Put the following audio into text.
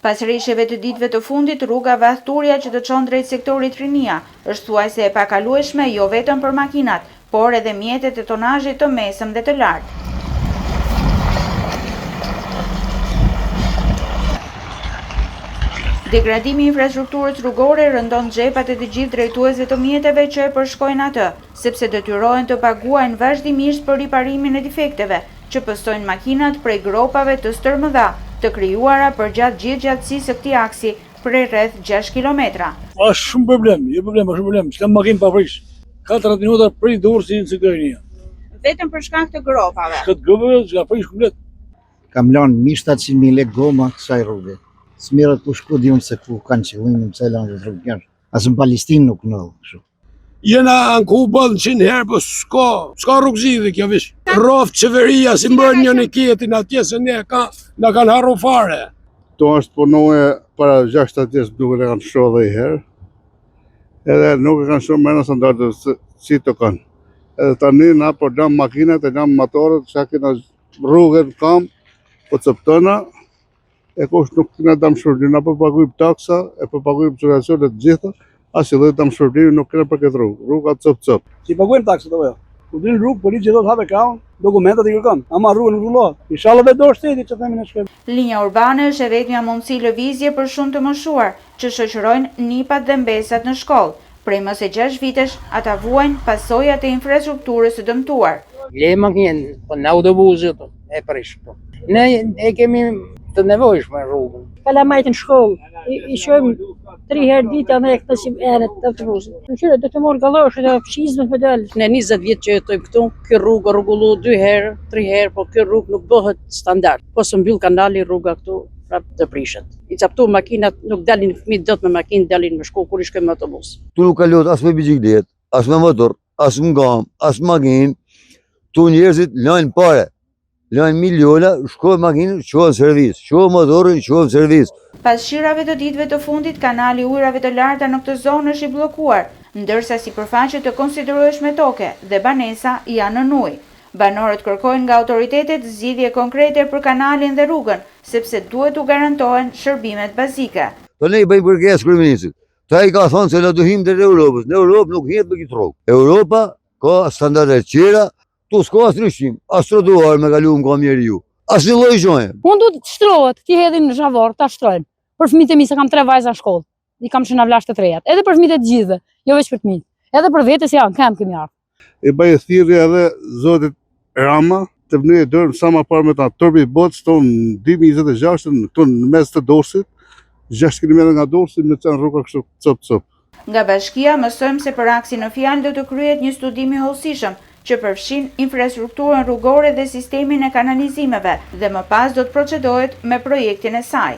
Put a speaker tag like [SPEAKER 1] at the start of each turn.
[SPEAKER 1] Pas rreshjeve të ditëve të fundit, rruga Vath Turja që të çon drejt sektorit Rinia është thuajse e pakalueshme jo vetëm për makinat, por edhe mjetet e tonazhit të mesëm dhe të lartë. Degradimi i infrastrukturës rrugore rëndon xhepat e të gjithë drejtuesve të mjeteve që e përshkojnë atë, sepse detyrohen të paguajnë vazhdimisht për riparimin e defekteve, që pëstojnë makinat prej gropave të stërmëdha, të krijuara përgjatë gjithë gjatësisë së këtij aksi prej rreth 6 kilometra.
[SPEAKER 2] Është shumë problem, shumë problem. S'kam makinë pa prish. 40 minuta prej Durrësi në Rinia.
[SPEAKER 1] Vetëm për shkak të gropave.
[SPEAKER 2] Këtë gropave s'ka prish komplet.
[SPEAKER 3] Kam lënë 1.700.000 lekë goma kësaj rruge. Smirët ku shku di unë se ku kanë qëllimin pse lanë të rrugën. As në Palestinë nuk ndodh kështu.
[SPEAKER 2] Jena anku bën 100 herë, po s'ka rrugëzidhje kjo vesh. Rroft qeveria si mbërë një niketin atje se ne na kanë harru fare.
[SPEAKER 4] To është punoje para 6-7 vjeç nuk e kanë shoh edhe herë. Edhe nuk e kanë shoh më në standarde si të kanë. Edhe tani na po dam makinat e dam motorët, sa kena rrugën kam, po coptona. E kush nuk kena dam shërbim, apo paguajmë taksa, e po paguajmë subvencionet të gjitha, as i lloj dam shërbim nuk kena për këtë rrugë. Rruga cop.
[SPEAKER 2] Si paguajmë taksat apo jo? Ku din rrugë, policia do të hape kraun, dokumentat i kërkon, ama rrugën nuk rrullohet. Inshallah vetë do shteti që themi në shkrim.
[SPEAKER 1] Linja urbane është e vetmja mundësi lëvizje për shumë të moshuar, që shoqërojnë nipat dhe mbesat në shkollë. Prej më se 6 vitesh, ata vuajnë pasojat e infrastrukturës së dëmtuar.
[SPEAKER 5] Le makinë, po në autobusit e prish. Ne e kemi të nevojshme rrugën.
[SPEAKER 6] Kalamajt në shkollë, i shojmë 3 herë ditë edhe këtë si erët të autobusit. Në qyre, do të morë galloshë dhe fshizme të dalë.
[SPEAKER 5] Ne 20 vjetë që jetojmë këtu, kjo rrugë rrugullu 2 herë, 3 herë, po kjo rrugë nuk bëhet standard. Po së mbyll kanali rruga këtu, prap të prishet. I captu makinat, nuk dalin fëmijët dot me makinë, dalin me shkollë kur i shkojmë me autobus.
[SPEAKER 7] Tu nuk kalot as me biçikletë, as me motor, as me gam, as makinë. Tu njerëzit lajnë pare. Lajnë miliona, shkojnë makinë, qohen servis, qohen motorin, qohen servis.
[SPEAKER 1] Pas shirave të ditëve të fundit, kanali ujrave të larta në këtë zonë është i bllokuar, ndërsa sipërfaqe të konsiderueshme toke dhe banesa janë në ujë. Banorët kërkojnë nga autoritetet zgjidhje konkrete për kanalin dhe rrugën, sepse duhet u garantohen shërbimet bazike.
[SPEAKER 7] Ne i bëjmë kërkesë kryeministit. Ta i ka thonë se ne do him drejt Europës. Në Europë nuk hihet me këtë rrugë. Europa ka standarde të tjera. Tu s'ka as ndryshim, as trotuar me kaluar nga njeriu. As një lloj gjoje.
[SPEAKER 6] Unë duhet të shtrohet, ti hedhin në zhavor, ta shtrojnë. Për fëmijët e mi se kam 3 vajza në shkollë. I kam shëna vllash të trejat. Edhe për fëmijët e gjithëve, jo vetëm për fëmijët. Edhe për vetes janë, kemi ardhur.
[SPEAKER 4] E bëj thirrje edhe zotit Rama të bëjë dorë sa më parë me ta turbi bot ton 2026 këtu në mes të Durrësit, 6 kilometra nga Durrësi me çan rruga kështu cop.
[SPEAKER 1] Nga bashkia mësojmë se për aksin në fjalë do të kryhet një studim i hollësishëm që përfshin infrastrukturën rrugore dhe sistemin e kanalizimeve dhe më pas do të procedohet me projektin e saj.